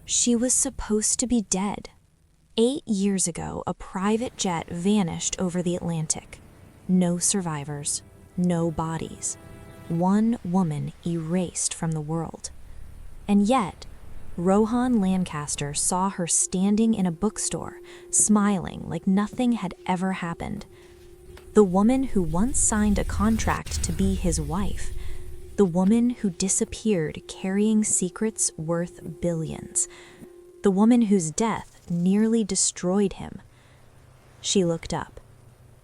She was supposed to be dead. 8 years ago, a private jet vanished over the Atlantic. No survivors, no bodies. One woman erased from the world. And yet, Rohan Lancaster saw her standing in a bookstore, smiling like nothing had ever happened. The woman who once signed a contract to be his wife. The woman who disappeared carrying secrets worth billions. The woman whose death nearly destroyed him. She looked up.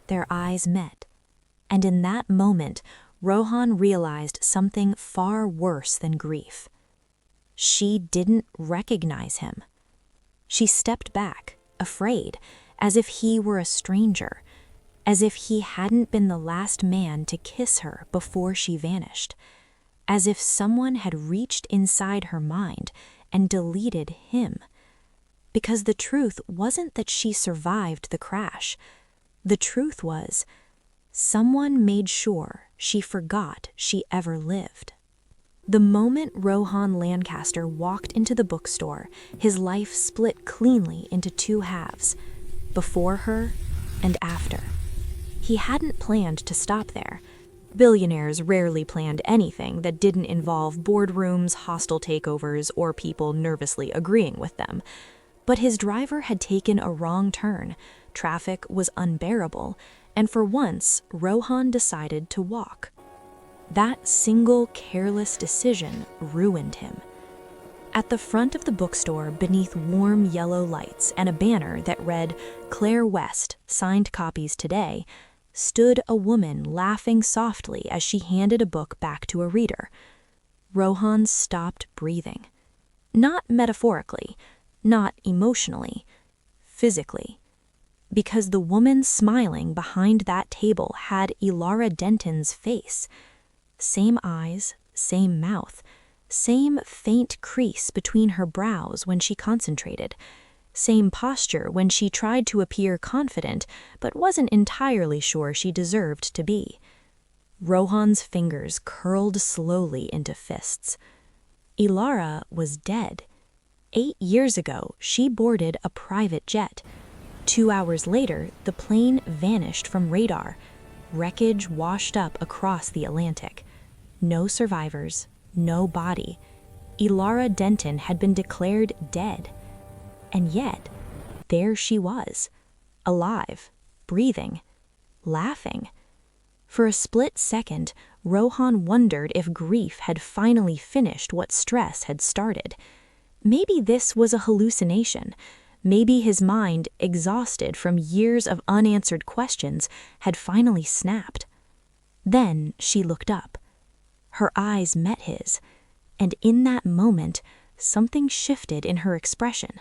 Their eyes met. And in that moment, Rohan realized something far worse than grief. She didn't recognize him. She stepped back, afraid, as if he were a stranger, as if he hadn't been the last man to kiss her before she vanished, as if someone had reached inside her mind and deleted him. Because the truth wasn't that she survived the crash. The truth was, someone made sure she forgot she ever lived. The moment Rohan Lancaster walked into the bookstore, his life split cleanly into 2 halves, before her and after. He hadn't planned to stop there. Billionaires rarely planned anything that didn't involve boardrooms, hostile takeovers, or people nervously agreeing with them. But his driver had taken a wrong turn, traffic was unbearable, and for once, Rohan decided to walk. That single careless decision ruined him. At the front of the bookstore, beneath warm yellow lights and a banner that read, "Claire West, signed copies today," stood a woman laughing softly as she handed a book back to a reader. Rohan stopped breathing. Not metaphorically, not emotionally, physically. Because the woman smiling behind that table had Elara Denton's face. Same eyes, same mouth, same faint crease between her brows when she concentrated, same posture when she tried to appear confident but wasn't entirely sure she deserved to be. Rohan's fingers curled slowly into fists. Elara was dead. 8 years ago, she boarded a private jet. 2 hours later, the plane vanished from radar. Wreckage washed up across the Atlantic. No survivors, no body. Elara Denton had been declared dead. And yet, there she was, alive, breathing, laughing. For a split second, Rohan wondered if grief had finally finished what stress had started. Maybe this was a hallucination. Maybe his mind, exhausted from years of unanswered questions, had finally snapped. Then she looked up. Her eyes met his, and in that moment, something shifted in her expression.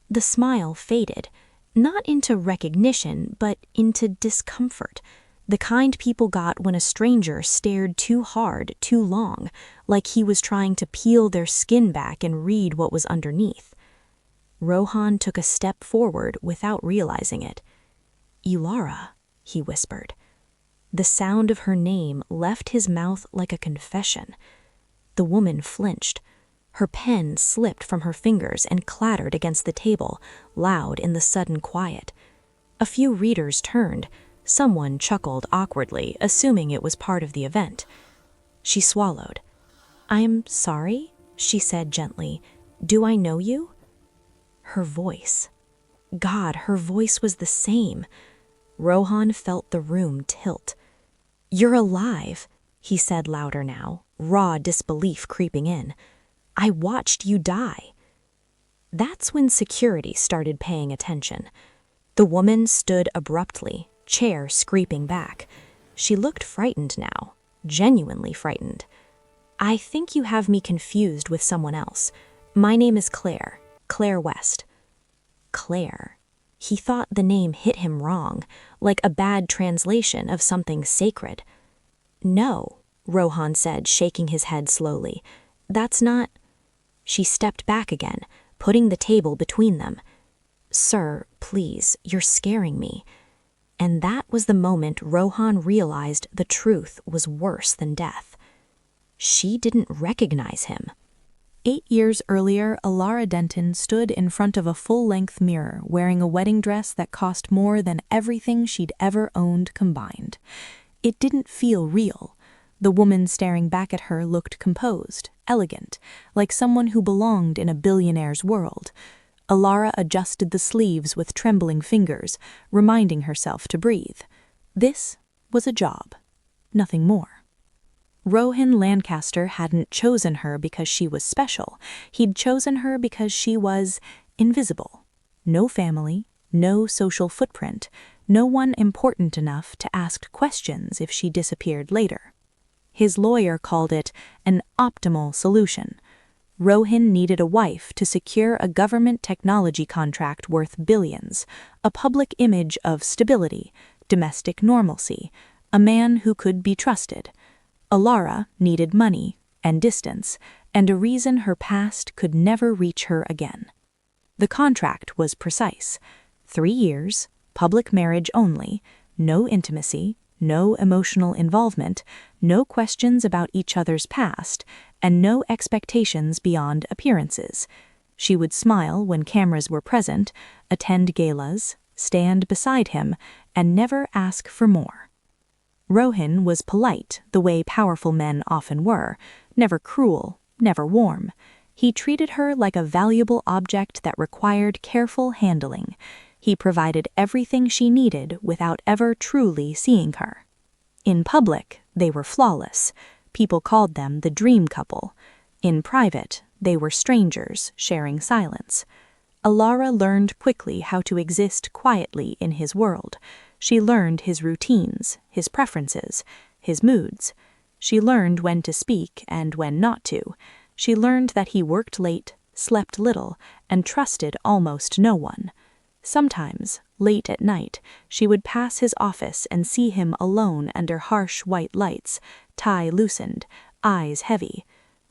The smile faded, not into recognition, but into discomfort, the kind people got when a stranger stared too hard, too long, like he was trying to peel their skin back and read what was underneath. Rohan took a step forward without realizing it. "Elara," he whispered. The sound of her name left his mouth like a confession. The woman flinched. Her pen slipped from her fingers and clattered against the table, loud in the sudden quiet. A few readers turned. Someone chuckled awkwardly, assuming it was part of the event. She swallowed. "I'm sorry," she said gently. "Do I know you?" Her voice. God, her voice was the same. Rohan felt the room tilt. "You're alive," he said louder now, raw disbelief creeping in. "I watched you die." That's when security started paying attention. The woman stood abruptly, chair scraping back. She looked frightened now, genuinely frightened. "I think you have me confused with someone else. My name is Claire, Claire West." Claire. He thought the name hit him wrong, like a bad translation of something sacred. "No," Rohan said, shaking his head slowly. "That's not—" She stepped back again, putting the table between them. "Sir, please, you're scaring me." And that was the moment Rohan realized the truth was worse than death. She didn't recognize him. 8 years earlier, Alara Denton stood in front of a full-length mirror wearing a wedding dress that cost more than everything she'd ever owned combined. It didn't feel real. The woman staring back at her looked composed, elegant, like someone who belonged in a billionaire's world. Alara adjusted the sleeves with trembling fingers, reminding herself to breathe. This was a job, nothing more. Rohan Lancaster hadn't chosen her because she was special. He'd chosen her because she was invisible. No family, no social footprint, no one important enough to ask questions if she disappeared later. His lawyer called it an optimal solution. Rohan needed a wife to secure a government technology contract worth billions, a public image of stability, domestic normalcy, a man who could be trusted. Alara needed money and distance, and a reason her past could never reach her again. The contract was precise. 3 years, public marriage only, no intimacy, no emotional involvement, no questions about each other's past, and no expectations beyond appearances. She would smile when cameras were present, attend galas, stand beside him, and never ask for more. Rohan was polite, the way powerful men often were, never cruel, never warm. He treated her like a valuable object that required careful handling. He provided everything she needed without ever truly seeing her. In public, they were flawless. People called them the dream couple. In private, they were strangers, sharing silence. Alara learned quickly how to exist quietly in his world. She learned his routines, his preferences, his moods. She learned when to speak and when not to. She learned that he worked late, slept little, and trusted almost no one. Sometimes, late at night, she would pass his office and see him alone under harsh white lights, tie loosened, eyes heavy.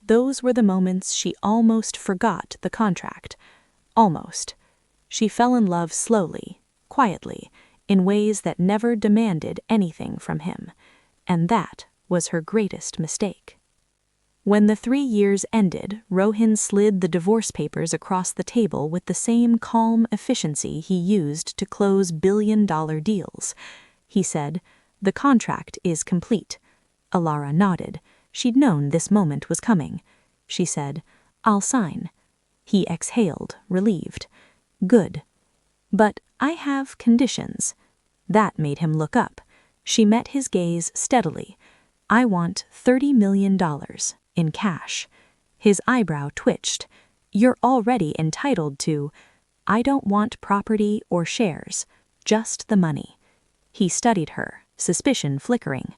Those were the moments she almost forgot the contract. Almost. She fell in love slowly, quietly, in ways that never demanded anything from him, and that was her greatest mistake. When the 3 years ended, Rohan slid the divorce papers across the table with the same calm efficiency he used to close billion-dollar deals. He said, "The contract is complete." Alara nodded. She'd known this moment was coming. She said, "I'll sign." He exhaled, relieved. "Good. But I have conditions." That made him look up. She met his gaze steadily. "I want $30 million in cash." His eyebrow twitched. "You're already entitled to—" "I don't want property or shares, just the money." He studied her, suspicion flickering.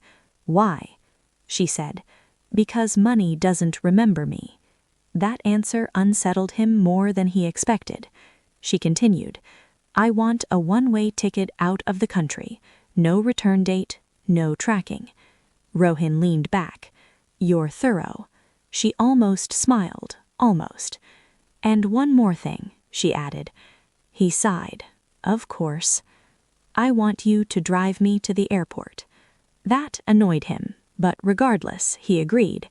"Why?" She said, "Because money doesn't remember me." That answer unsettled him more than he expected. She continued, "I want a one-way ticket out of the country. No return date, no tracking." Rohan leaned back. "You're thorough." She almost smiled, almost. "And one more thing," she added. He sighed. "Of course. I want you to drive me to the airport." That annoyed him, but regardless, he agreed.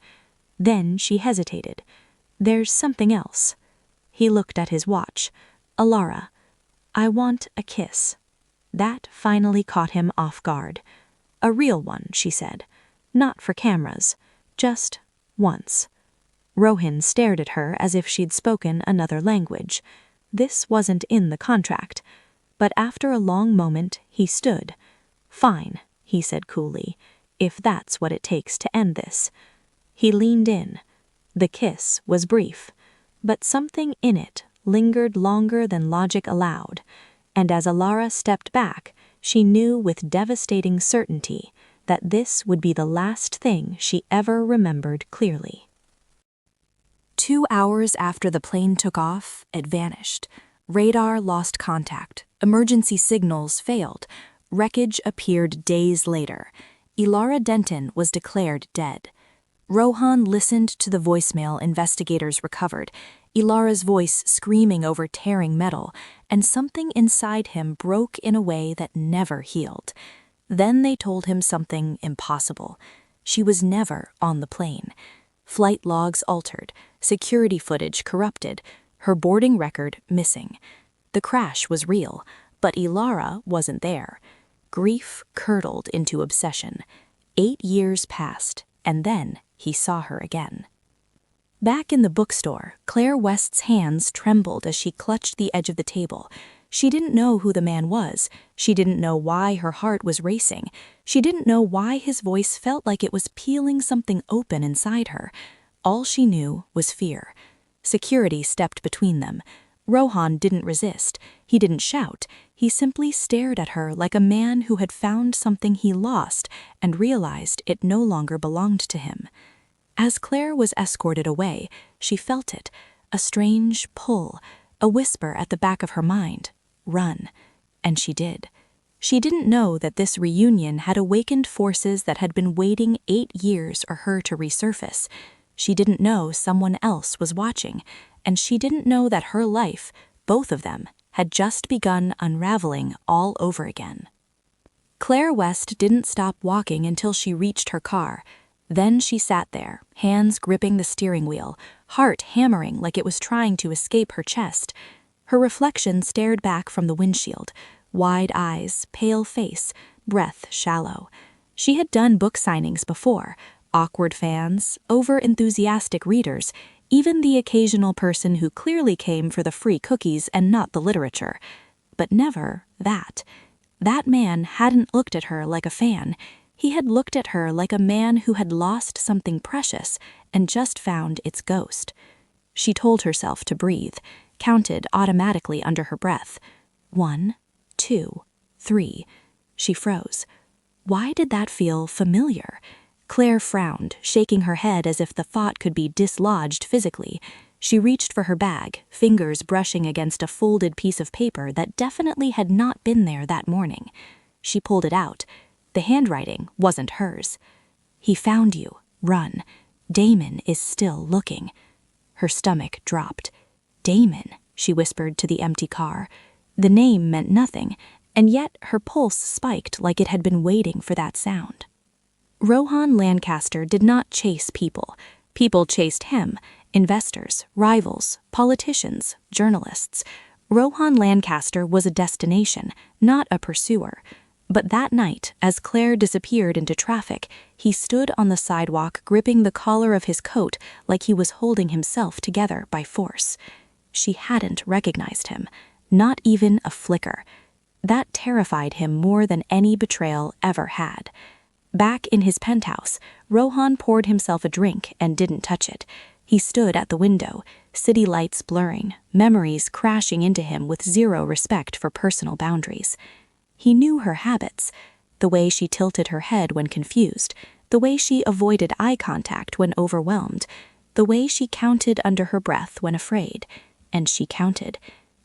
Then she hesitated. "There's something else." He looked at his watch. "Alara, I want a kiss." That finally caught him off guard. "A real one," she said. "Not for cameras. Just once." Rohan stared at her as if she'd spoken another language. This wasn't in the contract. But after a long moment, he stood. "Fine," he said coolly, "if that's what it takes to end this." He leaned in. The kiss was brief, but something in it lingered longer than logic allowed, and as Alara stepped back, she knew with devastating certainty that this would be the last thing she ever remembered clearly. 2 hours after the plane took off, it vanished. Radar lost contact. Emergency signals failed. Wreckage appeared days later. Alara Denton was declared dead. Rohan listened to the voicemail investigators recovered, Ilara's voice screaming over tearing metal, and something inside him broke in a way that never healed. Then they told him something impossible. She was never on the plane. Flight logs altered, security footage corrupted, her boarding record missing. The crash was real, but Ilara wasn't there. Grief curdled into obsession. 8 years passed, and then he saw her again. Back in the bookstore, Claire West's hands trembled as she clutched the edge of the table. She didn't know who the man was. She didn't know why her heart was racing. She didn't know why his voice felt like it was peeling something open inside her. All she knew was fear. Security stepped between them. Rohan didn't resist. He didn't shout. He simply stared at her like a man who had found something he lost and realized it no longer belonged to him. As Claire was escorted away, she felt it, a strange pull, a whisper at the back of her mind, run. And she did. She didn't know that this reunion had awakened forces that had been waiting 8 years for her to resurface. She didn't know someone else was watching, and she didn't know that her life, both of them, had just begun unraveling all over again. Claire West didn't stop walking until she reached her car. Then she sat there, hands gripping the steering wheel, heart hammering like it was trying to escape her chest. Her reflection stared back from the windshield, wide eyes, pale face, breath shallow. She had done book signings before, awkward fans, over-enthusiastic readers, even the occasional person who clearly came for the free cookies and not the literature. But never that. That man hadn't looked at her like a fan. He had looked at her like a man who had lost something precious and just found its ghost. She told herself to breathe, counted automatically under her breath. 1, 2, 3. She froze. Why did that feel familiar? Claire frowned, shaking her head as if the thought could be dislodged physically. She reached for her bag, fingers brushing against a folded piece of paper that definitely had not been there that morning. She pulled it out. The handwriting wasn't hers. He found you. Run. Damon is still looking. Her stomach dropped. Damon, she whispered to the empty car. The name meant nothing, and yet her pulse spiked like it had been waiting for that sound. Rohan Lancaster did not chase people. People chased him. Investors, rivals, politicians, journalists. Rohan Lancaster was a destination, not a pursuer. But that night, as Claire disappeared into traffic, he stood on the sidewalk gripping the collar of his coat like he was holding himself together by force. She hadn't recognized him, not even a flicker. That terrified him more than any betrayal ever had. Back in his penthouse, Rohan poured himself a drink and didn't touch it. He stood at the window, city lights blurring, memories crashing into him with zero respect for personal boundaries. He knew her habits, the way she tilted her head when confused, the way she avoided eye contact when overwhelmed, the way she counted under her breath when afraid. And she counted.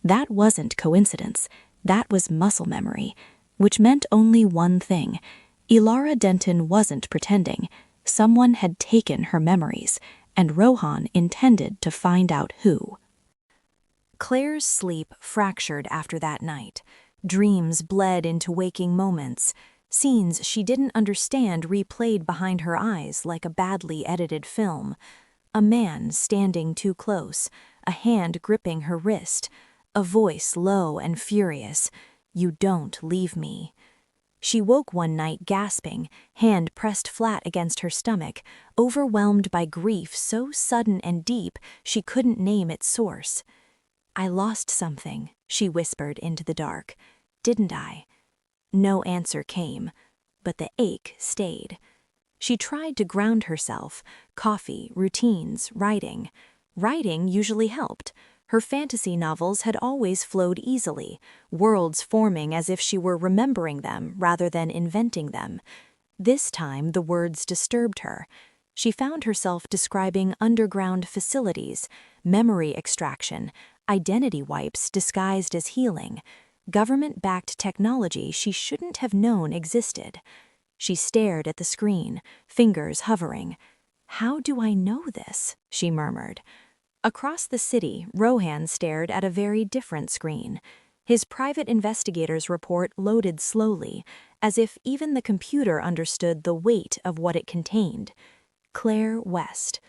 That wasn't coincidence. That was muscle memory, which meant only one thing. Ilara Denton wasn't pretending. Someone had taken her memories, and Rohan intended to find out who. Claire's sleep fractured after that night. Dreams bled into waking moments. Scenes she didn't understand replayed behind her eyes like a badly edited film. A man standing too close, a hand gripping her wrist, a voice low and furious, "You don't leave me." She woke one night gasping, hand pressed flat against her stomach, overwhelmed by grief so sudden and deep she couldn't name its source. "I lost something," she whispered into the dark. "Didn't I?" No answer came, but the ache stayed. She tried to ground herself, coffee, routines, writing. Writing usually helped. Her fantasy novels had always flowed easily, worlds forming as if she were remembering them rather than inventing them. This time the words disturbed her. She found herself describing underground facilities, memory extraction, identity wipes disguised as healing, government-backed technology she shouldn't have known existed. She stared at the screen, fingers hovering. "How do I know this?" she murmured. Across the city, Rohan stared at a very different screen. His private investigator's report loaded slowly, as if even the computer understood the weight of what it contained. Claire West.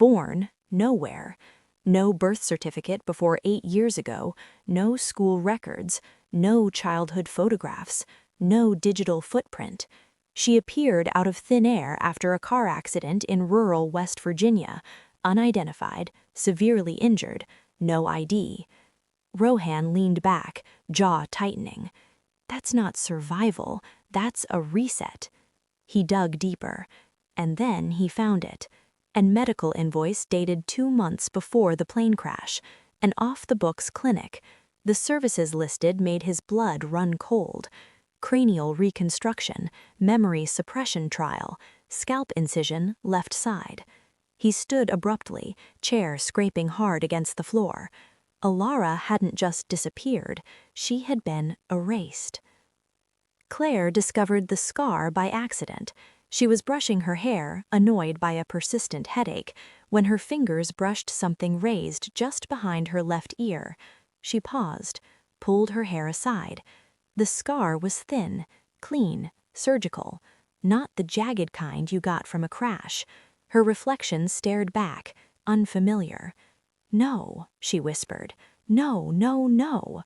born nowhere. No birth certificate before 8 years ago, no school records, no childhood photographs, no digital footprint. She appeared out of thin air after a car accident in rural West Virginia, unidentified, severely injured, no ID. Rohan leaned back, jaw tightening. That's not survival, that's a reset. He dug deeper, and then he found it. An medical invoice dated 2 months before the plane crash, an off-the-books clinic. The services listed made his blood run cold. Cranial reconstruction, memory suppression trial, scalp incision left side. He stood abruptly, chair scraping hard against the floor. Alara hadn't just disappeared, she had been erased. Claire discovered the scar by accident. She was brushing her hair, annoyed by a persistent headache, when her fingers brushed something raised just behind her left ear. She paused, pulled her hair aside. The scar was thin, clean, surgical, not the jagged kind you got from a crash. Her reflection stared back, unfamiliar. "No," she whispered. "No, no, no."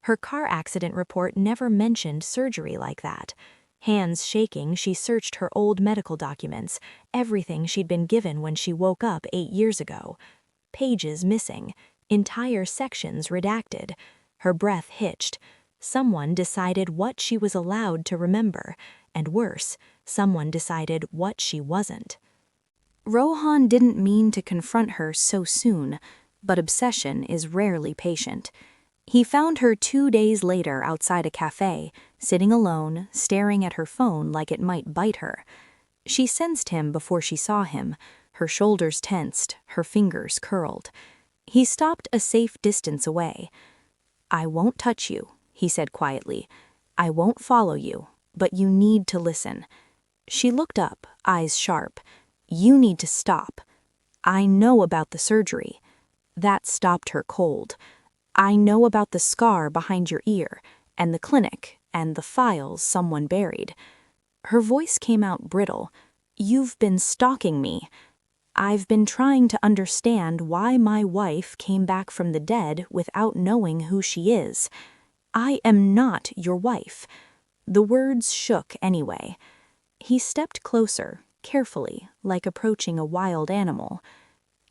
Her car accident report never mentioned surgery like that. Hands shaking, she searched her old medical documents, everything she'd been given when she woke up 8 years ago. Pages missing, entire sections redacted. Her breath hitched. Someone decided what she was allowed to remember, and worse, someone decided what she wasn't. Rohan didn't mean to confront her so soon, but obsession is rarely patient. He found her 2 days later outside a cafe, sitting alone, staring at her phone like it might bite her. She sensed him before she saw him, her shoulders tensed, her fingers curled. He stopped a safe distance away. "I won't touch you," he said quietly. "I won't follow you, but you need to listen." She looked up, eyes sharp. "You need to stop." "I know about the surgery." That stopped her cold. "I know about the scar behind your ear, and the clinic, and the files someone buried." Her voice came out brittle. "You've been stalking me. I've been trying to understand why my wife came back from the dead without knowing who she is. I am not your wife." The words shook anyway. He stepped closer, carefully, like approaching a wild animal.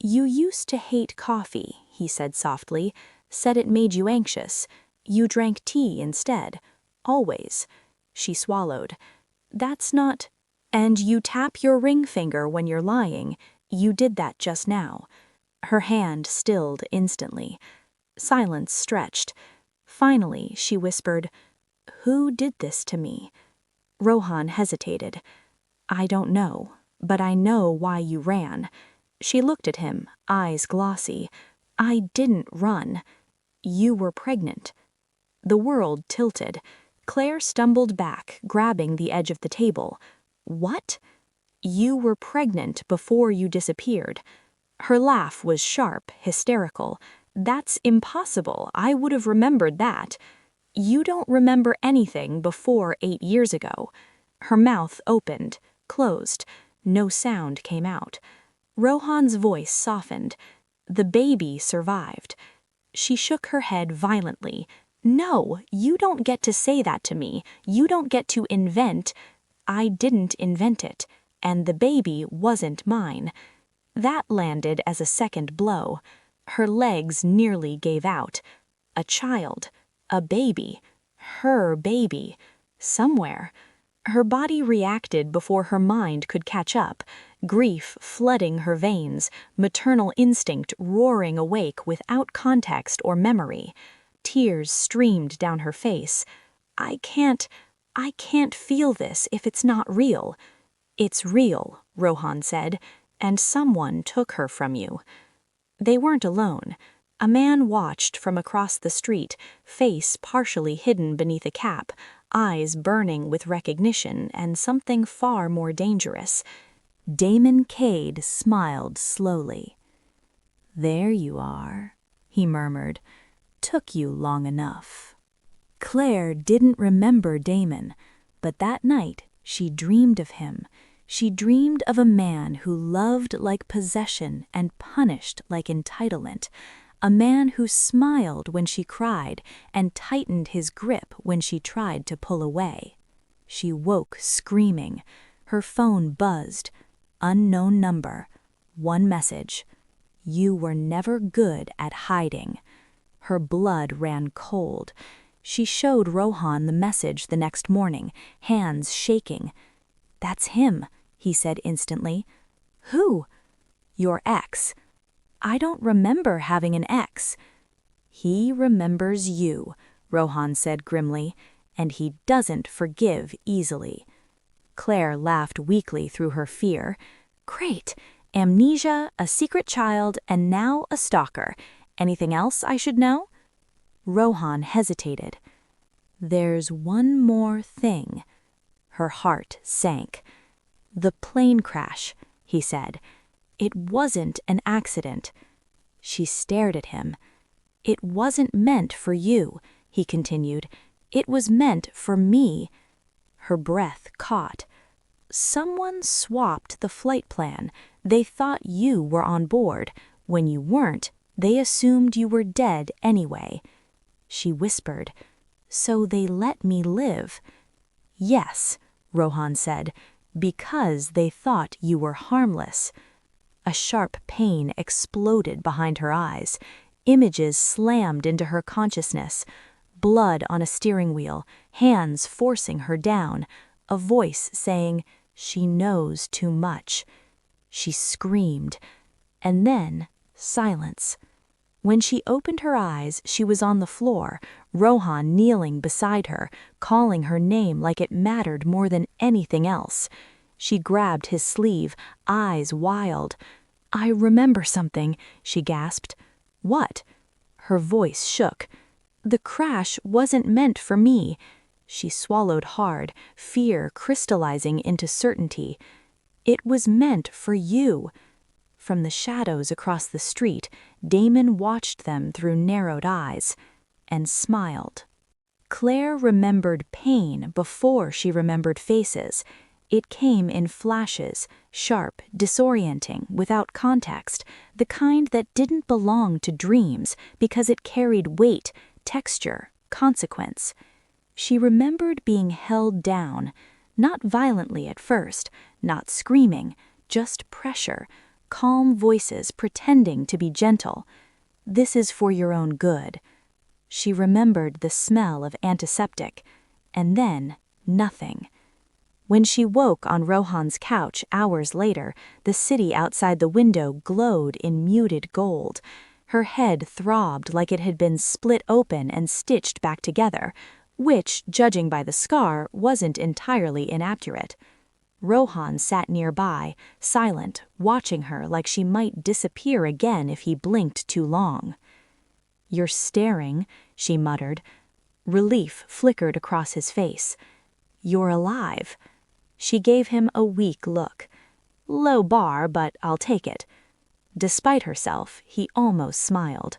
"You used to hate coffee," he said softly, "said it made you anxious. You drank tea instead. Always." She swallowed. "That's not—" "And you tap your ring finger when you're lying. You did that just now." Her hand stilled instantly. Silence stretched. Finally, she whispered, "Who did this to me?" Rohan hesitated. "I don't know, but I know why you ran." She looked at him, eyes glossy. "I didn't run. You were pregnant." The world tilted. Claire stumbled back, grabbing the edge of the table. "What?" "You were pregnant before you disappeared." Her laugh was sharp, hysterical. "That's impossible. I would have remembered that." "You don't remember anything before 8 years ago." Her mouth opened, closed. No sound came out. Rohan's voice softened. "The baby survived." She shook her head violently. "No, you don't get to say that to me. You don't get to invent—" "I didn't invent it, and the baby wasn't mine." That landed as a second blow. Her legs nearly gave out. A child, a baby, her baby, somewhere. Her body reacted before her mind could catch up, grief flooding her veins, maternal instinct roaring awake without context or memory. Tears streamed down her face. I can't feel this if it's not real." "It's real," Rohan said, "and someone took her from you." They weren't alone. A man watched from across the street, face partially hidden beneath a cap, eyes burning with recognition and something far more dangerous. Damon Cade smiled slowly. "There you are," he murmured. "Took you long enough." Claire didn't remember Damon, but that night she dreamed of him. She dreamed of a man who loved like possession and punished like entitlement, a man who smiled when she cried and tightened his grip when she tried to pull away. She woke screaming. Her phone buzzed. Unknown number. One message. You were never good at hiding. Her blood ran cold. She showed Rohan the message the next morning, hands shaking. "That's him," he said instantly. "Who?" "Your ex." "I don't remember having an ex." "He remembers you," Rohan said grimly, "and he doesn't forgive easily." Claire laughed weakly through her fear. "Great. Amnesia, a secret child, and now a stalker. Anything else I should know?" Rohan hesitated. "There's one more thing." Her heart sank. "The plane crash," he said. "It wasn't an accident." She stared at him. "It wasn't meant for you," he continued. "It was meant for me." Her breath caught. "Someone swapped the flight plan. They thought you were on board. When you weren't, they assumed you were dead anyway." She whispered, "So they let me live." "Yes," Rohan said, "because they thought you were harmless." A sharp pain exploded behind her eyes. Images slammed into her consciousness. Blood on a steering wheel, hands forcing her down, a voice saying, "She knows too much." She screamed, and then silence. When she opened her eyes, she was on the floor, Rohan kneeling beside her, calling her name like it mattered more than anything else. She grabbed his sleeve, eyes wild. "I remember something," she gasped. "What?" Her voice shook. "The crash wasn't meant for me." She swallowed hard, fear crystallizing into certainty. "It was meant for you." From the shadows across the street, Damon watched them through narrowed eyes and smiled. Claire remembered pain before she remembered faces. It came in flashes, sharp, disorienting, without context, the kind that didn't belong to dreams because it carried weight, texture, consequence. She remembered being held down, not violently at first, not screaming, just pressure, calm voices pretending to be gentle. "This is for your own good." She remembered the smell of antiseptic, and then nothing. When she woke on Rohan's couch hours later, the city outside the window glowed in muted gold. Her head throbbed like it had been split open and stitched back together, which, judging by the scar, wasn't entirely inaccurate. Rohan sat nearby, silent, watching her like she might disappear again if he blinked too long. "You're staring," she muttered. Relief flickered across his face. "You're alive." She gave him a weak look. "Low bar, but I'll take it." Despite herself, he almost smiled.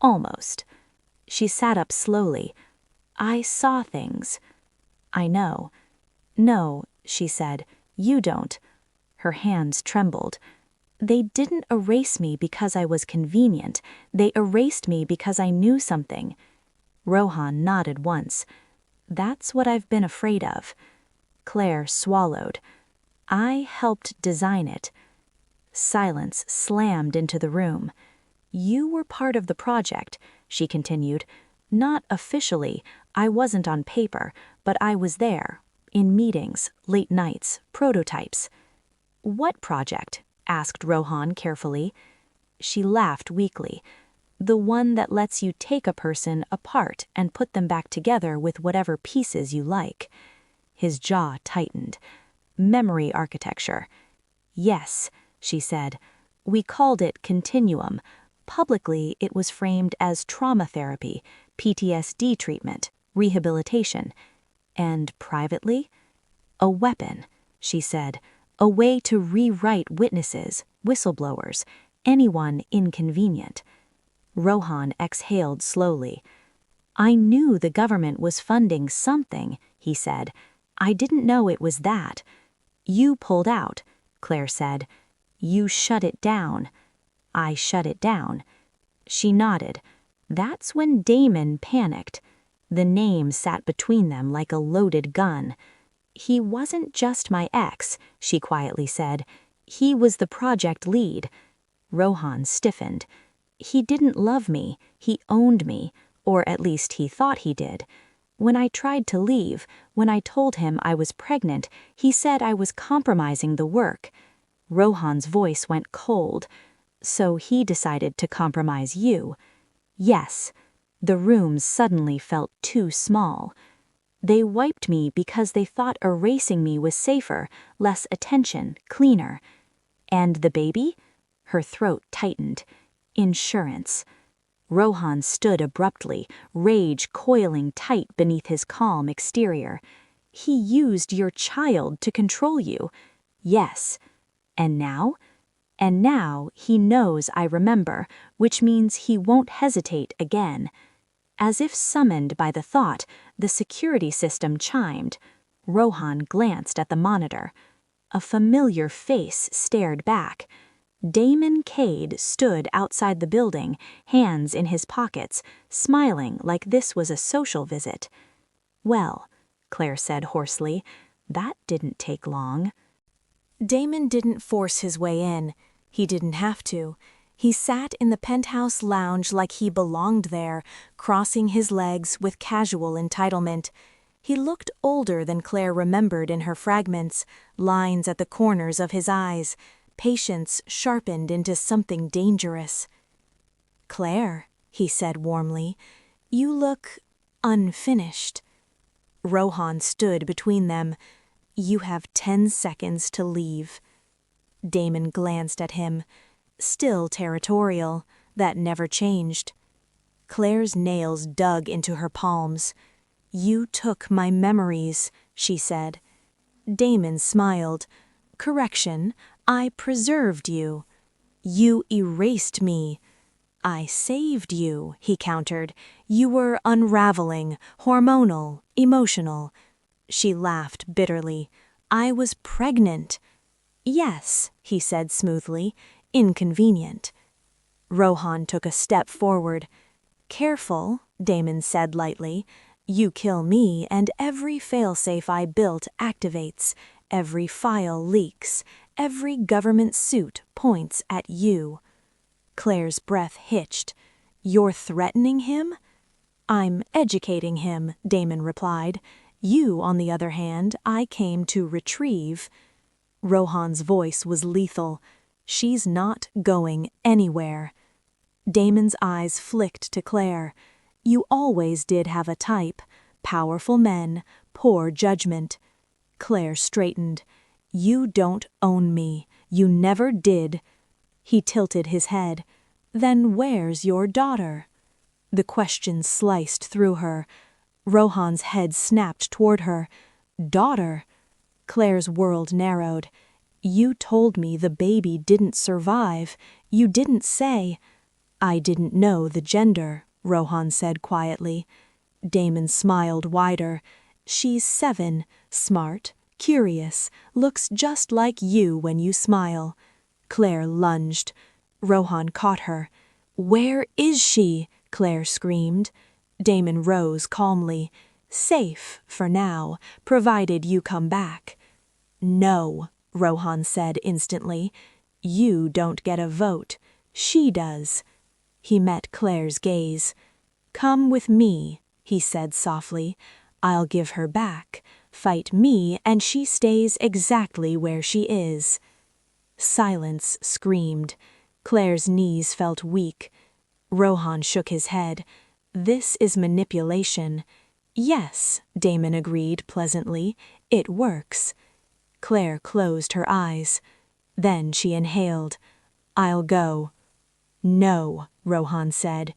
Almost. She sat up slowly. "I saw things." "I know." "No," she said, "you don't." Her hands trembled. "They didn't erase me because I was convenient. They erased me because I knew something." Rohan nodded once. "That's what I've been afraid of." Claire swallowed. "I helped design it." Silence slammed into the room. "You were part of the project," she continued. "Not officially. I wasn't on paper, but I was there. In meetings, late nights, prototypes." "What project?" asked Rohan carefully. She laughed weakly. "The one that lets you take a person apart and put them back together with whatever pieces you like." His jaw tightened. "Memory architecture." "Yes," she said. "We called it Continuum. Publicly, it was framed as trauma therapy, PTSD treatment, rehabilitation. And privately? A weapon," she said. "A way to rewrite witnesses, whistleblowers, anyone inconvenient." Rohan exhaled slowly. "I knew the government was funding something," he said. "I didn't know it was that." You pulled out, Claire said. You shut it down. I shut it down. She nodded. That's when Damon panicked. The name sat between them like a loaded gun. He wasn't just my ex, she quietly said. He was the project lead. Rohan stiffened. He didn't love me. He owned me, or at least he thought he did. When I tried to leave, when I told him I was pregnant, he said I was compromising the work. Rohan's voice went cold. So he decided to compromise you. Yes. The rooms suddenly felt too small. They wiped me because they thought erasing me was safer, less attention, cleaner. And the baby? Her throat tightened. Insurance. Rohan stood abruptly, rage coiling tight beneath his calm exterior. He used your child to control you. Yes. And now? And now he knows I remember, which means he won't hesitate again. As if summoned by the thought, the security system chimed. Rohan glanced at the monitor. A familiar face stared back. Damon Cade stood outside the building, hands in his pockets, smiling like this was a social visit. Well, Claire said hoarsely, that didn't take long. Damon didn't force his way in. He didn't have to. He sat in the penthouse lounge like he belonged there, crossing his legs with casual entitlement. He looked older than Claire remembered in her fragments, lines at the corners of his eyes, patience sharpened into something dangerous. "Claire," he said warmly, "you look unfinished." Rohan stood between them. "You have 10 seconds to leave." Damon glanced at him. Still territorial, that never changed. Claire's nails dug into her palms. "You took my memories," she said. Damon smiled. "Correction, I preserved you." "You erased me." "I saved you," he countered. "You were unraveling, hormonal, emotional." She laughed bitterly. "I was pregnant." "Yes," he said smoothly. "Inconvenient." Rohan took a step forward. "Careful," Damon said lightly. "You kill me and every failsafe I built activates, every file leaks, every government suit points at you." Claire's breath hitched. "You're threatening him?" "I'm educating him," Damon replied. "You, on the other hand, I came to retrieve." Rohan's voice was lethal. "She's not going anywhere." Damon's eyes flicked to Claire. "You always did have a type. Powerful men, poor judgment." Claire straightened. "You don't own me. You never did." He tilted his head. "Then where's your daughter?" The question sliced through her. Rohan's head snapped toward her. "Daughter?" Claire's world narrowed. "You told me the baby didn't survive. You didn't say—" "I didn't know the gender," Rohan said quietly. Damon smiled wider. "She's 7, smart, curious, looks just like you when you smile." Claire lunged. Rohan caught her. "Where is she?" Claire screamed. Damon rose calmly. "Safe, for now, provided you come back." "No," Rohan said instantly. "You don't get a vote. She does." He met Claire's gaze. "Come with me," he said softly. "I'll give her back. Fight me and she stays exactly where she is." Silence screamed. Claire's knees felt weak. Rohan shook his head. "This is manipulation." "Yes," Damon agreed pleasantly. "It works." Claire closed her eyes. Then she inhaled. "I'll go." "No," Rohan said.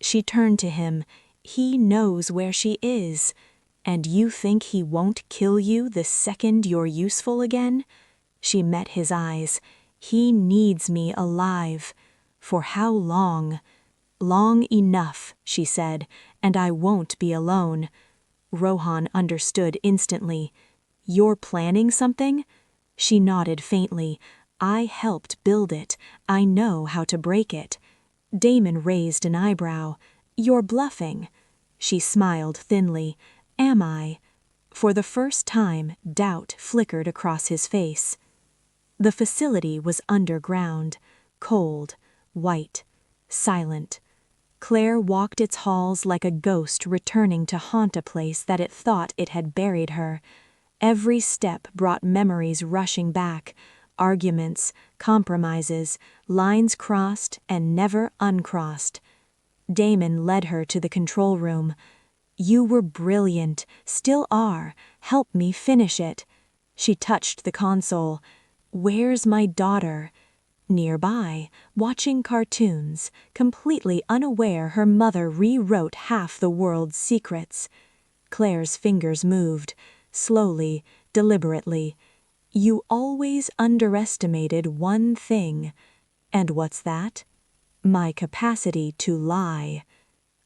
She turned to him. "He knows where she is. And you think he won't kill you the second you're useful again?" She met his eyes. "He needs me alive." "For how long?" "Long enough," she said, "and I won't be alone." Rohan understood instantly. "You're planning something?" She nodded faintly. I helped build it. I know how to break it. Damon raised an eyebrow. You're bluffing. She smiled thinly. Am I? For the first time, doubt flickered across his face. The facility was underground, cold, white, silent. Claire walked its halls like a ghost returning to haunt a place that it thought it had buried her. Every step brought memories rushing back, arguments, compromises, lines crossed and never uncrossed. Damon led her to the control room. You were brilliant, still are. Help me finish it. She touched the console. Where's my daughter? Nearby, watching cartoons, completely unaware her mother rewrote half the world's secrets. Claire's fingers moved, slowly, deliberately. You always underestimated one thing. And what's that? My capacity to lie.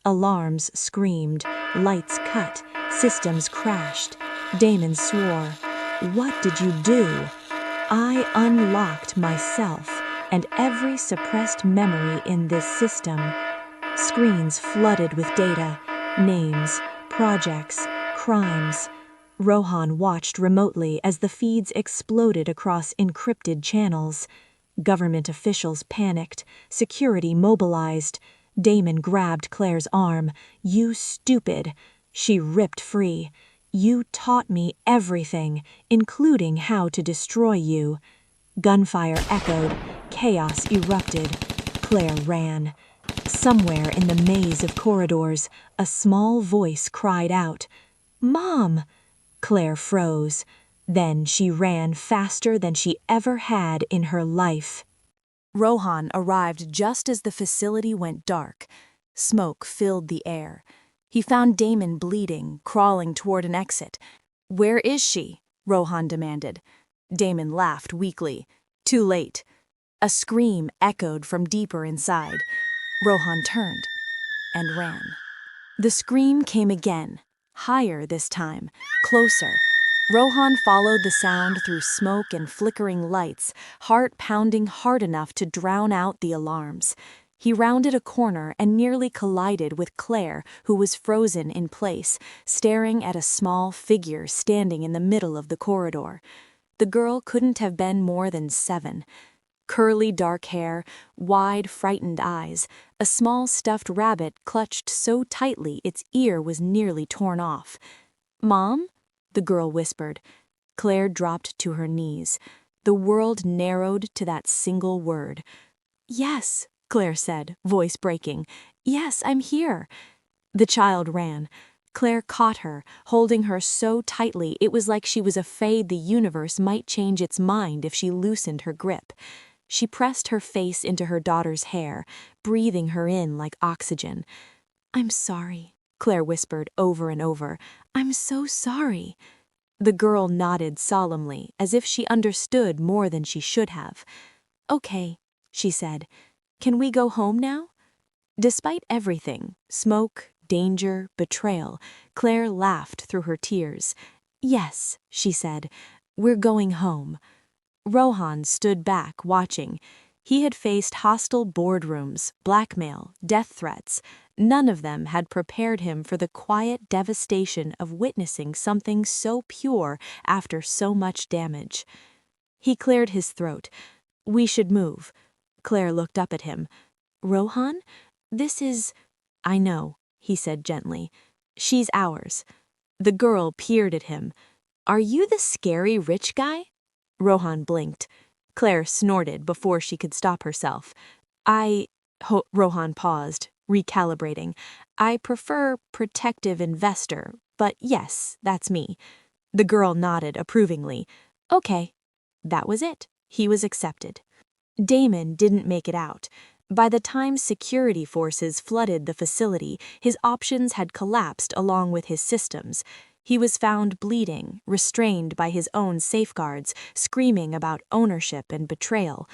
Alarms screamed, lights cut, systems crashed. Damon swore. What did you do? I unlocked myself and every suppressed memory in this system. Screens flooded with data, names, projects, crimes. Rohan watched remotely as the feeds exploded across encrypted channels. Government officials panicked, security mobilized. Damon grabbed Claire's arm. You stupid. She ripped free. You taught me everything, including how to destroy you. Gunfire echoed. Chaos erupted. Claire ran. Somewhere in the maze of corridors, a small voice cried out, Mom! Claire froze. Then she ran faster than she ever had in her life. Rohan arrived just as the facility went dark. Smoke filled the air. He found Damon bleeding, crawling toward an exit. Where is she? Rohan demanded. Damon laughed weakly. Too late. A scream echoed from deeper inside. Rohan turned and ran. The scream came again, higher this time, closer. Rohan followed the sound through smoke and flickering lights, heart pounding hard enough to drown out the alarms. He rounded a corner and nearly collided with Claire, who was frozen in place, staring at a small figure standing in the middle of the corridor. The girl couldn't have been more than 7. Curly dark hair, wide, frightened eyes, a small stuffed rabbit clutched so tightly its ear was nearly torn off. "Mom?" the girl whispered. Claire dropped to her knees. The world narrowed to that single word. "Yes," Claire said, voice breaking. "Yes, I'm here." The child ran. Claire caught her, holding her so tightly it was like she was afraid the universe might change its mind if she loosened her grip. She pressed her face into her daughter's hair, breathing her in like oxygen. "I'm sorry," Claire whispered over and over. "I'm so sorry." The girl nodded solemnly, as if she understood more than she should have. "Okay," she said. "Can we go home now?" Despite everything, smoke, danger, betrayal, Claire laughed through her tears. "Yes," she said, "we're going home." Rohan stood back, watching. He had faced hostile boardrooms, blackmail, death threats. None of them had prepared him for the quiet devastation of witnessing something so pure after so much damage. He cleared his throat. "We should move." Claire looked up at him. "Rohan? This is—" "I know," he said gently. "She's ours." The girl peered at him. "Are you the scary rich guy?" Rohan blinked. Claire snorted before she could stop herself. Rohan paused, recalibrating. "I prefer protective investor, but yes, that's me." The girl nodded approvingly. "Okay." That was it. He was accepted. Damon didn't make it out. By the time security forces flooded the facility, his options had collapsed along with his systems. He was found bleeding, restrained by his own safeguards, screaming about ownership and betrayal.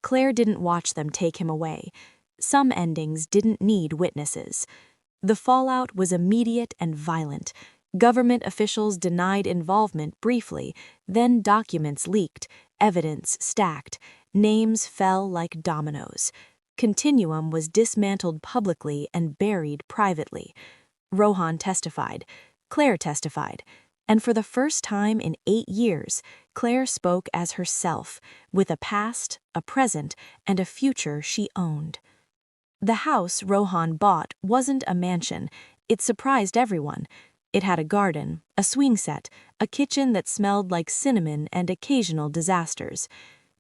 Claire didn't watch them take him away. Some endings didn't need witnesses. The fallout was immediate and violent. Government officials denied involvement briefly, then documents leaked, evidence stacked, names fell like dominoes. Continuum was dismantled publicly and buried privately. Rohan testified. Claire testified. And for the first time in 8 years, Claire spoke as herself, with a past, a present, and a future she owned. The house Rohan bought wasn't a mansion. It surprised everyone. It had a garden, a swing set, a kitchen that smelled like cinnamon, and occasional disasters.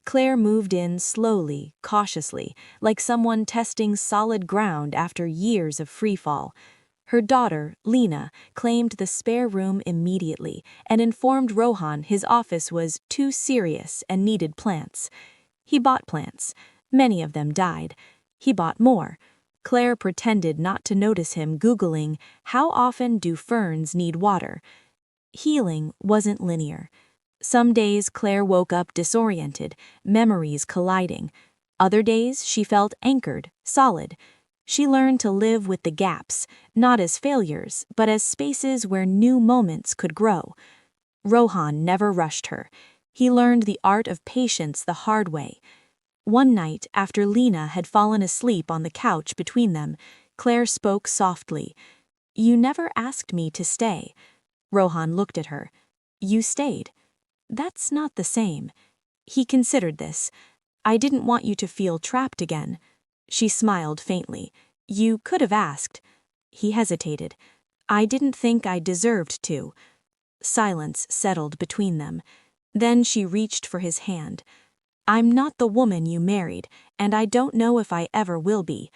Claire moved in slowly, cautiously, like someone testing solid ground after years of freefall. Her daughter, Lena, claimed the spare room immediately and informed Rohan his office was too serious and needed plants. He bought plants. Many of them died. He bought more. Claire pretended not to notice him, Googling, "How often do ferns need water?" Healing wasn't linear. Some days Claire woke up disoriented, memories colliding. Other days she felt anchored, solid. She learned to live with the gaps, not as failures, but as spaces where new moments could grow. Rohan never rushed her. He learned the art of patience the hard way. One night, after Lena had fallen asleep on the couch between them, Claire spoke softly. "You never asked me to stay." Rohan looked at her. "You stayed." "That's not the same." He considered this. "I didn't want you to feel trapped again." She smiled faintly. "You could have asked." He hesitated. "I didn't think I deserved to." Silence settled between them. Then she reached for his hand. "I'm not the woman you married, and I don't know if I ever will be.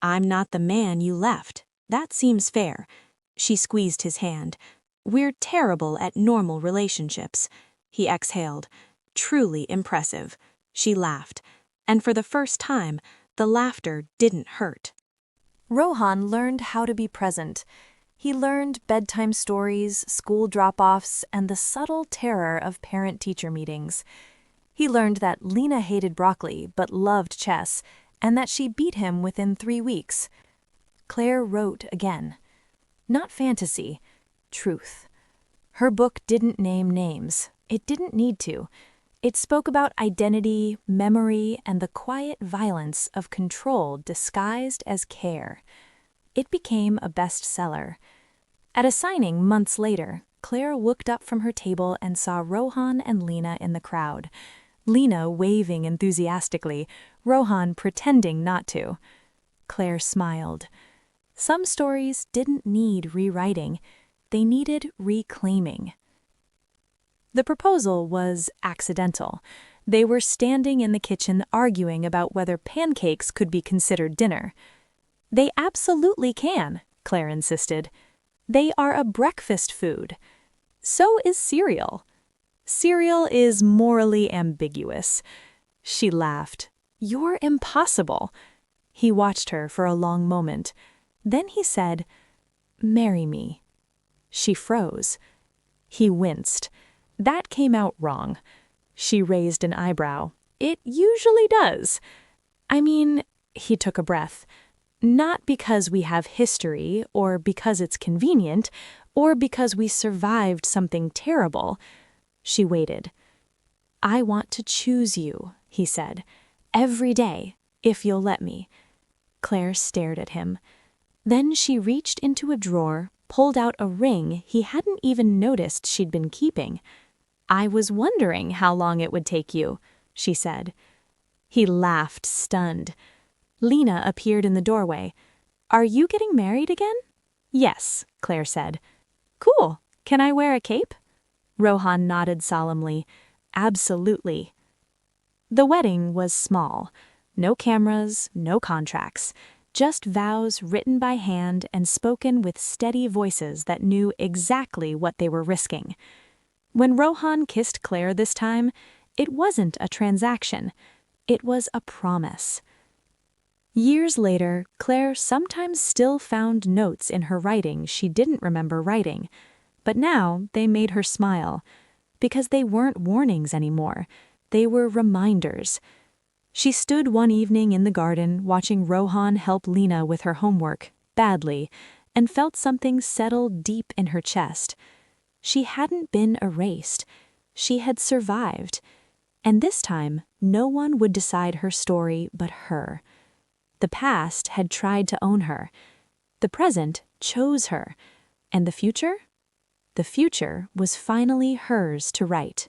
I'm not the man you left. That seems fair." She squeezed his hand. "We're terrible at normal relationships." He exhaled. "Truly impressive." She laughed. And for the first time, the laughter didn't hurt. Rohan learned how to be present. He learned bedtime stories, school drop-offs, and the subtle terror of parent-teacher meetings. He learned that Lena hated broccoli but loved chess, and that she beat him within 3 weeks. Claire wrote again. Not fantasy, truth. Her book didn't name names. It didn't need to. It spoke about identity, memory, and the quiet violence of control disguised as care. It became a bestseller. At a signing months later, Claire looked up from her table and saw Rohan and Lena in the crowd. Lena waving enthusiastically, Rohan pretending not to. Claire smiled. Some stories didn't need rewriting. They needed reclaiming. The proposal was accidental. They were standing in the kitchen arguing about whether pancakes could be considered dinner. "They absolutely can," Claire insisted. "They are a breakfast food. So is cereal." "Cereal is morally ambiguous." She laughed. "You're impossible." He watched her for a long moment. Then he said, "Marry me." She froze. He winced. That came out wrong. She raised an eyebrow. "It usually does." "I mean," he took a breath, "not because we have history, or because it's convenient, or because we survived something terrible." She waited. "I want to choose you," he said, "every day, if you'll let me." Claire stared at him. Then she reached into a drawer, pulled out a ring he hadn't even noticed she'd been keeping. "I was wondering how long it would take you," she said. He laughed, stunned. Lena appeared in the doorway. "Are you getting married again?" "Yes," Claire said. "Cool. Can I wear a cape?" Rohan nodded solemnly. "Absolutely." The wedding was small. No cameras, no contracts. Just vows written by hand and spoken with steady voices that knew exactly what they were risking. When Rohan kissed Claire this time, it wasn't a transaction. It was a promise. Years later, Claire sometimes still found notes in her writing she didn't remember writing. But now they made her smile. Because they weren't warnings anymore. They were reminders. She stood one evening in the garden watching Rohan help Lena with her homework, badly, and felt something settle deep in her chest. She hadn't been erased. She had survived. And this time, no one would decide her story but her. The past had tried to own her. The present chose her. And the future? The future was finally hers to write.